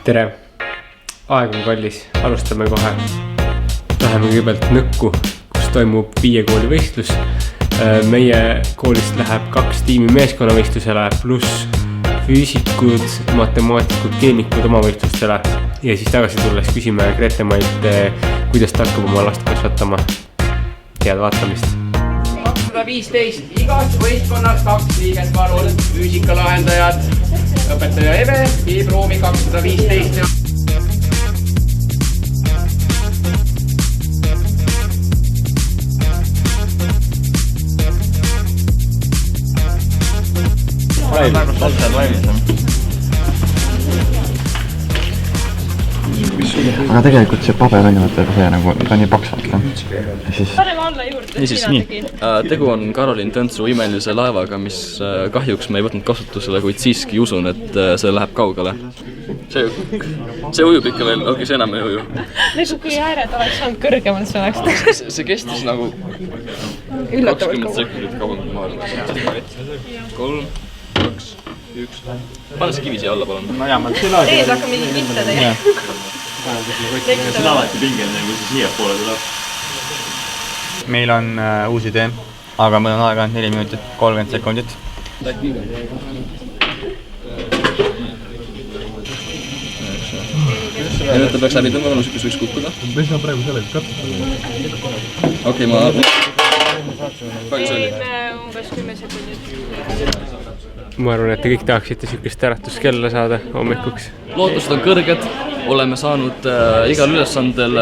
Tere! Aeg on kallis, alustame kohe. Läheme kõigepealt Nõkku, kus toimub 5 kooli võistlus. Meie koolist läheb 2 tiimi meeskonnavõistlusele pluss füüsikud, matemaatikud, keemikud oma võistlustele. Ja siis tagasi tulles küsime Grete-Mailt, kuidas ta hakkab oma last kasvatama. Head vaatamist! 215, igast võistkonnast 2 liiget palun, füüsikalahendajad, õpetaja Eve, e-proovi 215. Praegu saltsad valmis on. Aga tegelikult see paber on ju, et see nagu, ta on nii paksalt. Paneme alla juurde. Niisiis, nii. Tegu on Karolin Tõntsu imelise laevaga, mis kahjuks me ei võtnud kasutusele, kuid siiski usun, et see läheb kaugele. See ujub ikka veel, aga see enam ei uju. Nagu kui ääred oleks saanud kõrgemalt, see oleks. See kestis nagu 20 sekundit kauem kui maailmas. 3, 2, 1. Pane see kivi siia alla, palun. No jaa, ma Teed hakkab mingi kitta tegema. see on alati pingeline, kui see siia poole tuleb. Meil on uus idee, aga meil on aega 4 minutit 30 sekundit. Ja nüüd ta peaks läbi tõmbama, kus võiks kukkuda. Mis on praegu sellega katsutada? Okei, ma... Palju see oli? Umbes 10 sekundit. Ma arvan, et te kõik tahaksite sükest äratuskella saada hommikuks. Lootused on kõrged, oleme saanud igal ülesandel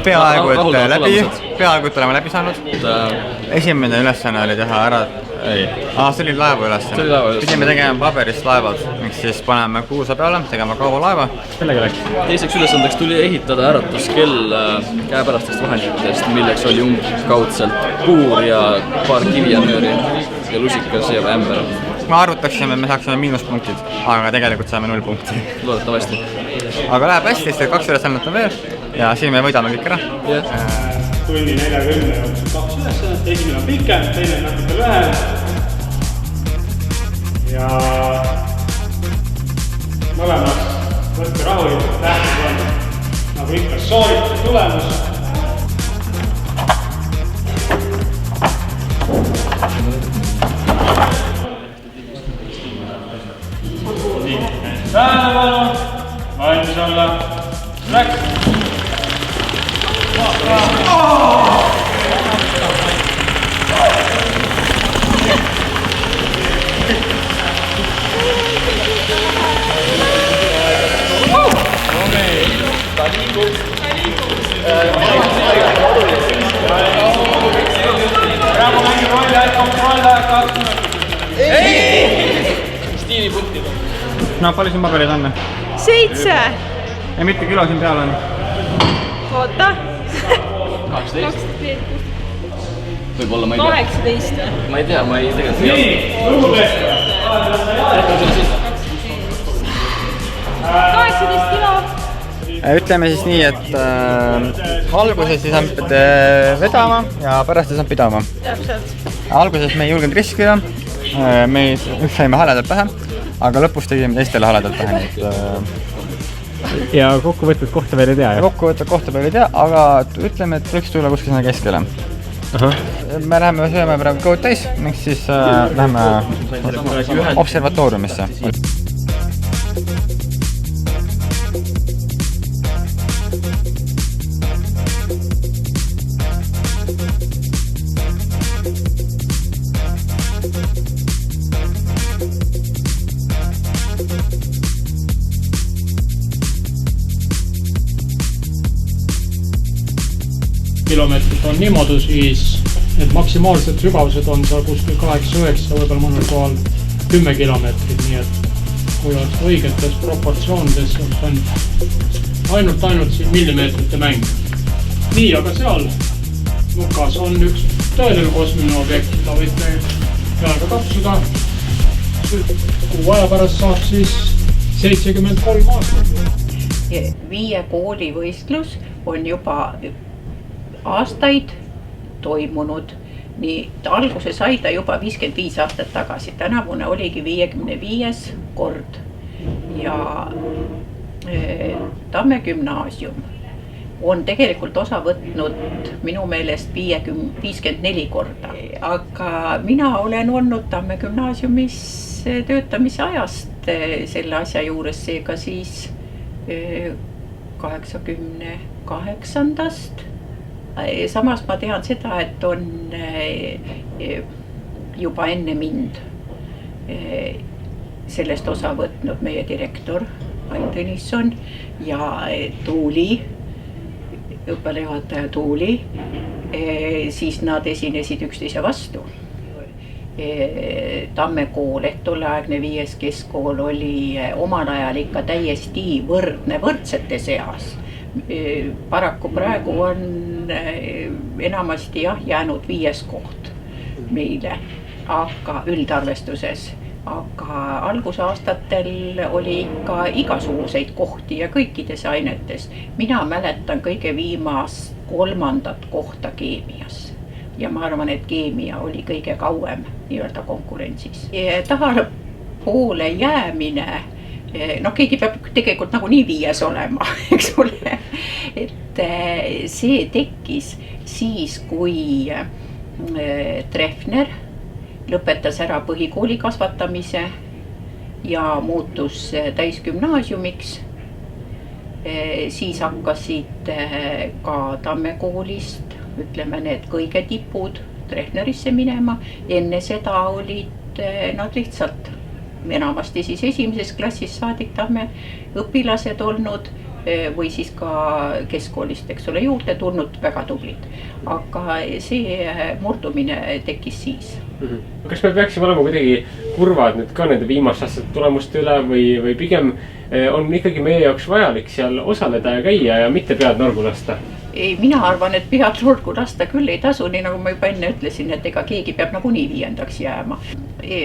Peaaegu et oleme läbi saanud. Esimene ülesanne oli teha ära... see oli laeva ülesanne. Pidime tegema paberist laevad, miks siis paneme kuusa peale, tegema kaubalaeva. Teiseks ülesandeks tuli ehitada äratuskell käepärastest vahenditest, milleks oli umbkaudselt puur ja paar kivijanööri ja lusikas ja ämber. Me arvutaksime, me saaksime miinuspunktid, aga tegelikult saame 0 punkti. Loodetavasti. Aga läheb hästi, sest 2 ülesannet on veel ja siin me võidame kõik ära. Tunni 40 jooksul 2 ülesannet, esimene on pikem, teine on natuke lühem. Ja mõlemast võtke rahulikult, tähtis on nagu ikka soorituse tulemus. Tähelepanu, valmis olla, läks! Ta liigub. Praegu mängib rolli, et kontroll läheb 2 minutit. Stiili punktid. No, palju siin paberid on? 7! Ja mitte kilo siin peal on? Oota! 18? Võib-olla ma ei tea. 18 või? Ma ei tea, ma ei tegelikult ei Nii, lugupeetud! 18 kilo! Ütleme siis nii, et alguses siis on vedama ja pärast siis on pidama. Täpselt. Alguses me ei julgenud riskida, me saime haledalt pähe, aga lõpus tegime teistele haledalt pähe. Ja kokkuvõtted kohta veel ei tea, jah? Kokkuvõtted kohta veel ei tea, aga ütleme, et võiks tulla kuskil sinna keskele. Me läheme sööme praegu kõud täis, miks siis läheme observatooriumisse. Kilomeetrit on niimoodi siis, et maksimaalsed sügavused on seal kuskil 8-9, võib-olla mõnel kohal 10 kilomeetrit, nii et kui oleks õigetes proportsioonides, on ainult siin millimeetrite mäng. Nii, aga seal mukas on üks tõeline kosmiline objekt, mida võite peaga katsuda. Kuu aja pärast saab siis 73 aastat. 5 kooli võistlus on juba aastaid toimunud. Nii, alguse sai ta juba 55 aastat tagasi. Tänavune oligi 55. kord. Ja Tamme gümnaasium on tegelikult osa võtnud minu meelest 54 korda, aga mina olen olnud Tamme gümnaasiumis töötamise ajast selle asja juures, seega siis 88-ndast. Samas ma tean seda, et on juba enne mind sellest osa võtnud meie direktor Ain Tõnisson ja Tuuli, õppealajuhataja Tuuli, siis nad esinesid üksteise vastu. Tamme kool ehk tolleaegne 5. keskkool oli omal ajal ikka täiesti võrdsete seas. Paraku praegu on enamasti jäänud 5. koht meile, aga üldarvestuses. Aga algusaastatel oli ikka igasuguseid kohti ja kõikides ainetes. Mina mäletan kõige viimast 3. kohta keemias. Ja ma arvan, et keemia oli kõige kauem nii-öelda konkurentsis. Tahapoole jäämine, keegi peab tegelikult nagu nii 5 olema, eks ole. Et see tekkis siis, kui Treffner lõpetas ära põhikooli kasvatamise ja muutus täisgümnaasiumiks. Siis hakkasid ka Tamme koolist, ütleme need kõige tipud Treffnerisse minema. Enne seda olid nad lihtsalt enamasti siis 1. klassis saadik Tamme õpilased olnud või siis ka keskkoolist, eks ole, juurde tulnud väga tublid. Aga see murdumine tekkis siis. Kas me peaksime olema kuidagi kurvad nüüd ka nende viimaste aastate tulemuste üle või pigem on ikkagi meie jaoks vajalik seal osaleda ja käia ja mitte pead norgu lasta? Mina arvan, et pead norgu lasta küll ei tasu, nii nagu ma juba enne ütlesin, et ega keegi peab nagunii 5. jääma.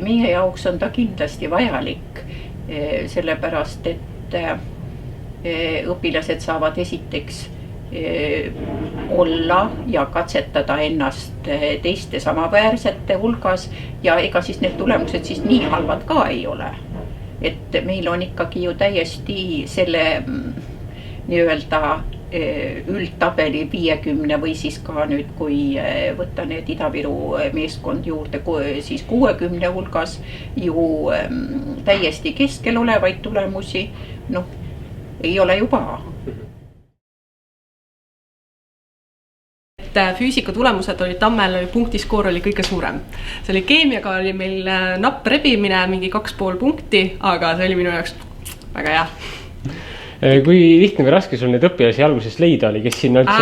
Meie jaoks on ta kindlasti vajalik, sellepärast et õpilased saavad esiteks olla ja katsetada ennast teiste samaväärsete hulgas ja ega siis need tulemused siis nii halvad ka ei ole. Et meil on ikkagi ju täiesti selle nii-öelda üldtabeli 50 või siis ka nüüd, kui võtta need Ida-Viru meeskond juurde, siis 60 hulgas ju täiesti keskel olevaid tulemusi, ei ole ju paha. Füüsika tulemused olid Tammel, punktiskoor oli kõige suurem. See oli keemiaga oli meil napp rebimine, mingi 2,5 punkti, aga see oli minu jaoks väga hea. Kui lihtne või raske sul need õpilasi alguses leida oli, kes sinna üldse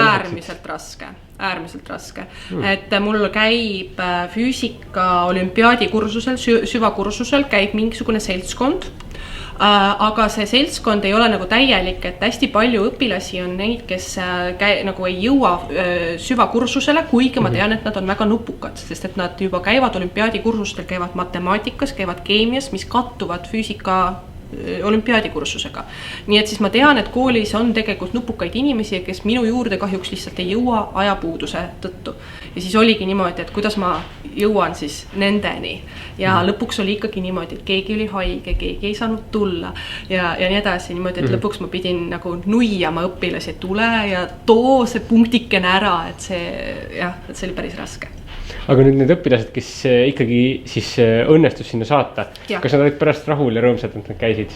äärmiselt raske. Et mul käib füüsika olümpiaadikursusel, süvakursusel käib mingisugune seltskond. Aga see seltskond ei ole nagu täielik, et hästi palju õpilasi on neid, kes nagu ei jõua süvakursusele, kuigi ma tean, et nad on väga nupukad, sest et nad juba käivad olümpiaadikursustel, käivad matemaatikas, käivad keemias, mis kattuvad füüsika olümpiaadikursusega. Nii et siis ma tean, et koolis on tegelikult nupukaid inimesi, kes minu juurde kahjuks lihtsalt ei jõua ajapuuduse tõttu. Ja siis oligi niimoodi, et kuidas ma jõuan siis nendeni. Ja lõpuks oli ikkagi niimoodi, et keegi oli haige, keegi ei saanud tulla ja nii edasi. Niimoodi, et lõpuks ma pidin nagu nuiama õpilasi, tule ja too see punktikene ära, et see oli päris raske. Aga nüüd need õpilased, kes ikkagi siis õnnestus sinna saata, kas nad olid pärast rahul ja rõõmsad, et nad käisid?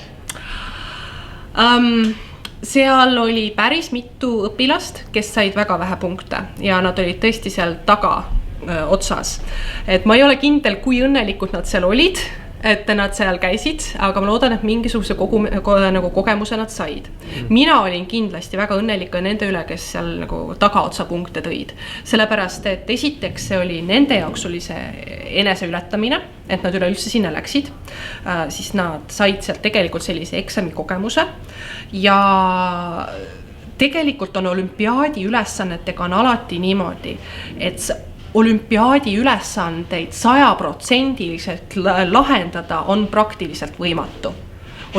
Seal oli päris mitu õpilast, kes said väga vähe punkte ja nad olid tõesti seal taga otsas. Et ma ei ole kindel, kui õnnelikud nad seal olid, et nad seal käisid, aga ma loodan, et mingisuguse nagu kogemuse nad said. Mina olin kindlasti väga õnnelik nende üle, kes seal nagu tagaotsa punkte tõid. Sellepärast, et esiteks see oli, nende jaoks oli see eneseületamine, et nad üleüldse sinna läksid. Siis nad said sealt tegelikult sellise eksami kogemuse ja tegelikult on olümpiaadi ülesannetega on alati niimoodi, et olümpiaadi ülesandeid 100% lahendada on praktiliselt võimatu.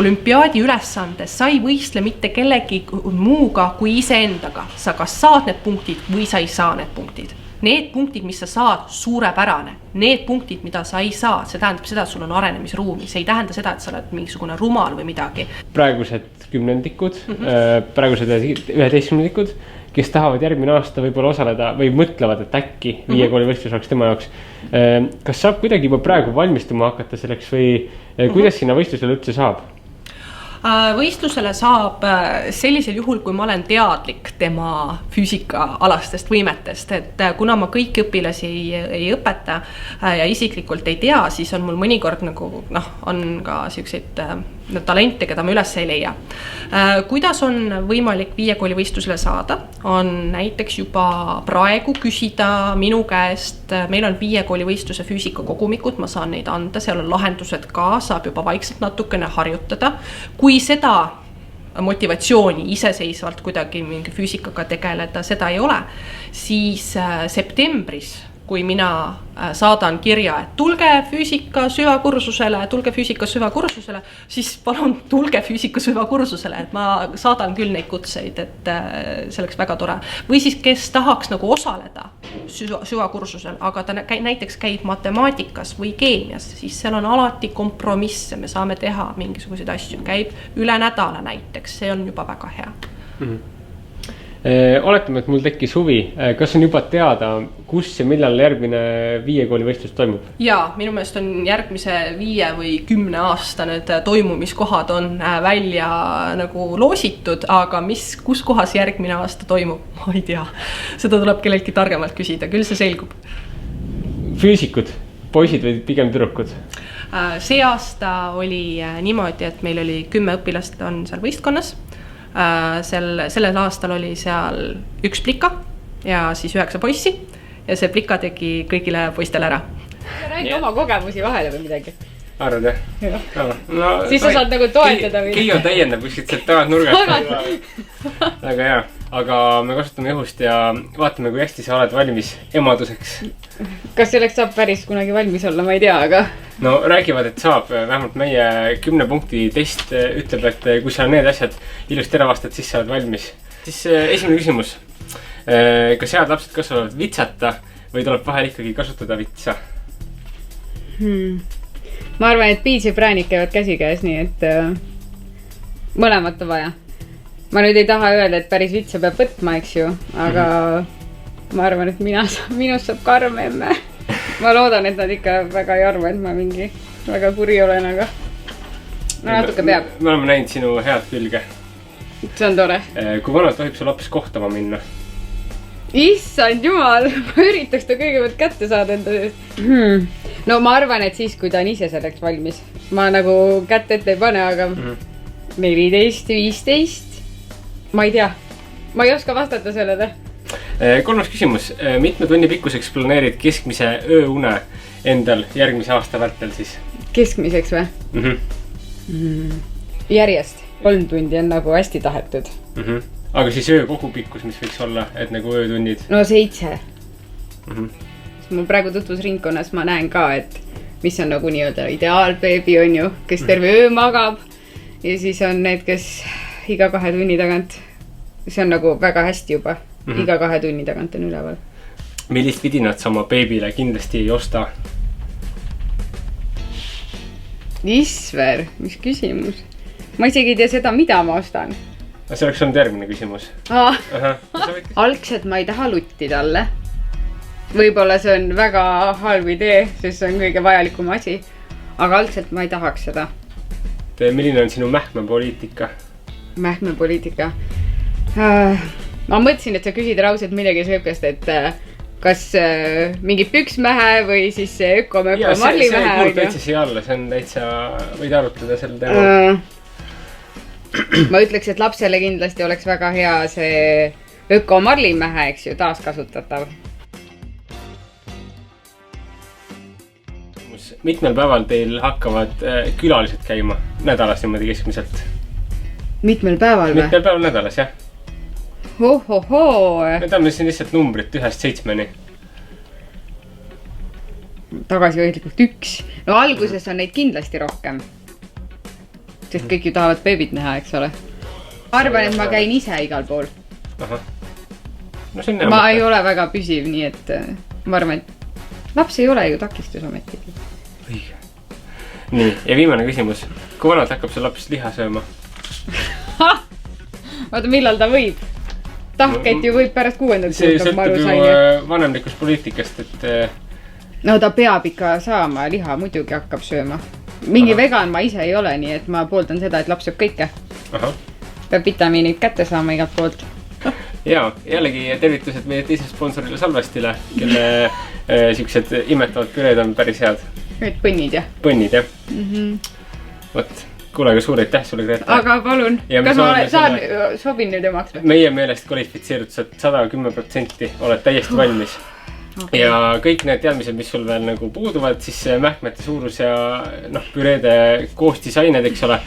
Olümpiaadi ülesande sa ei võistle mitte kellegi muuga kui iseendaga. Sa kas saad need punktid või sa ei saa need punktid. Need punktid, mis sa saad, suurepärane. Need punktid, mida sa ei saa, see tähendab seda, et sul on arenemisruumi. See ei tähenda seda, et sa oled mingisugune rumal või midagi. Praegused 10-ndikud, praegused 11-ndikud, kes tahavad järgmine aasta võib-olla osaleda või mõtlevad, et äkki viie kooli võistlus oleks tema jaoks. Kas saab kuidagi juba praegu valmistuma hakata selleks või kuidas sinna võistlusele üldse saab? Võistlusele saab sellisel juhul, kui ma olen teadlik tema füüsikaalastest võimetest, et kuna ma kõiki õpilasi ei õpeta ja isiklikult ei tea, siis on mul mõnikord nagu, on ka selliseid talente, keda ma üles ei leia. Kuidas on võimalik viie kooli võistlusele saada, on näiteks juba praegu küsida minu käest, meil on viie kooli võistluse füüsikakogumikud, ma saan neid anda, seal on lahendused ka, saab juba vaikselt natukene harjutada. Kui seda motivatsiooni iseseisvalt kuidagi mingi füüsikaga tegeleda, seda ei ole, siis septembris, kui mina saadan kirja, et tulge füüsika süvakursusele, siis palun tulge füüsika süvakursusele, et ma saadan küll neid kutseid, et see oleks väga tore. Või siis, kes tahaks nagu osaleda süvakursusel, aga ta näiteks käib matemaatikas või keemias, siis seal on alati kompromisse, me saame teha mingisuguseid asju, käib üle nädala näiteks, see on juba väga hea. Oletame, et mul tekkis huvi, kas on juba teada, kus ja millal järgmine viie kooli võistlus toimub? Jaa, minu meelest on järgmise 5 või 10 aasta need toimumiskohad on välja nagu loositud, aga kus kohas järgmine aasta toimub, ma ei tea. Seda tuleb kelleltki targemalt küsida, küll see selgub. Füüsikud, poisid või pigem tüdrukud? See aasta oli niimoodi, et meil oli 10 õpilast on seal võistkonnas. Sellel aastal oli seal 1 plika ja siis 9 poissi ja see plika tegi kõigile poistele ära. Sa räägi oma kogemusi vahele või midagi? Arvad, jah? No, siis sa saad nagu toetada või? Keijo täiendab kuskilt sealt tagant nurgast. Väga hea, aga me kasutame juhust ja vaatame, kui hästi sa oled valmis emaduseks. Kas selleks saab päris kunagi valmis olla, ma ei tea, aga... No räägivad, et saab, vähemalt meie 10 punkti test ütleb, et kui sa need asjad ilusti ära vastad, siis sa oled valmis. Siis esimene küsimus. Kas head lapsed kasvavad vitsata või tuleb vahel ikkagi kasutada vitsa? Ma arvan, et piits ja präänik käivad käsikäes, nii et mõlemat on vaja. Ma nüüd ei taha öelda, et päris vitsa peab võtma, eks ju, aga ma arvan, et minust saab karm emme. Ma loodan, et nad ikka väga ei arva, et ma mingi väga kuri olen, aga natuke peab. Me oleme näinud sinu head külge. See on tore. Kui vanalt tohib su laps kohtama minna? Issand jumal, ma üritaks ta kõigepealt kätte saada enda seest. No ma arvan, et siis, kui ta on ise selleks valmis. Ma nagu kätt ette ei pane, aga 14, 15. Ma ei tea. Ma ei oska vastata sellele. Kolmas küsimus. Mitme tunni pikkuseks planeerid keskmise ööune endal järgmise aasta vältel siis? Keskmiseks või? Järjest. 3 tundi on nagu hästi tahetud. Aga siis öö kogu pikkus, mis võiks olla, et nagu öötunnid? No 7. Mul praegu tutvusringkonnas ma näen ka, et mis on nagu nii-öelda ideaalbeebi on ju, kes terve öö magab. Ja siis on need, kes iga 2 tunni tagant. See on nagu väga hästi juba. Iga 2 tunni tagant on üleval. Millist vidinat sa oma beebile kindlasti ei osta? Isver, mis küsimus? Ma isegi ei tea seda, mida ma ostan. See oleks olnud järgmine küsimus. Algselt ma ei taha lutti talle. Võib-olla see on väga halb idee, sest see on kõige vajalikum asi. Aga algselt ma ei tahaks seda. Milline on sinu mähmepoliitika? Mähmepoliitika? Ma mõtlesin, et sa küsid raudselt midagi söökast, et kas mingi püksmähe või siis öko-marlimähe. See kuulub täitsa siia alla, see on täitsa, võid arutada selle teema. Ma ütleks, et lapsele kindlasti oleks väga hea see öko-marlimähe, eks ju, taaskasutatav. Mitmel päeval teil hakkavad külalised käima nädalas niimoodi keskmiselt? Mitmel päeval või? Mitmel päeval nädalas, jah. Hohohoo. Need on siin lihtsalt numbrit 1-7. Tagasihoidlikult 1. No alguses on neid kindlasti rohkem. Sest kõik ju tahavad beebit näha, eks ole. Ma arvan, et ma käin ise igal pool. no see on hea ma mõte. ei ole väga püsiv, nii et ma arvan, et laps ei ole ju takistus ometigi. Õige. Nii, ja viimane küsimus. Kui vanalt hakkab see laps liha sööma? Vaata, millal ta võib? Tahket ju võib pärast 6. See kuud, nagu ma aru sõltub sain. ju vanemlikust poliitikast, et No ta peab ikka saama, liha muidugi hakkab sööma. Mingi vegan ma ise ei ole, nii et ma pooldan seda, et laps sööb kõike. Peab vitamiinid kätte saama igalt poolt. Jaa, jällegi tervitused meie teisele sponsorile Salvestile, kelle siuksed imetavad püreed on päris head. Need põnnid, jah? Põnnid, jah. Võt, kuule, aga suur aitäh sulle, Grete. Aga palun, kas ma saan, sobin nüüd emaks? Meie meelest kvalifitseerud sa 110%, oled täiesti valmis. Okay. Ja kõik need teadmised, mis sul veel nagu puuduvad, siis mähkmete suurus ja püreede koostisained, eks ole,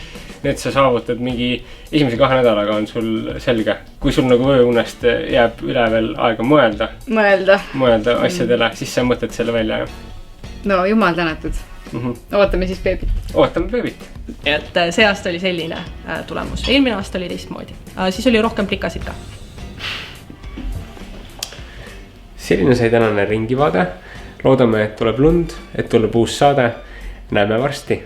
need sa saavutad mingi esimese 2 nädalaga on sul selge. Kui sul nagu ööunest jääb üle veel aega mõelda asjadele, siis sa mõtled selle välja, jah? No jumal tänatud. Ootame siis beebit. Ootame beebit. Et see aasta oli selline tulemus. Eelmine aasta oli teistmoodi. Siis oli rohkem plikasid ka. Selline sai tänane ringivaade. Loodame, et tuleb lund, et tuleb uus saade. Näeme varsti.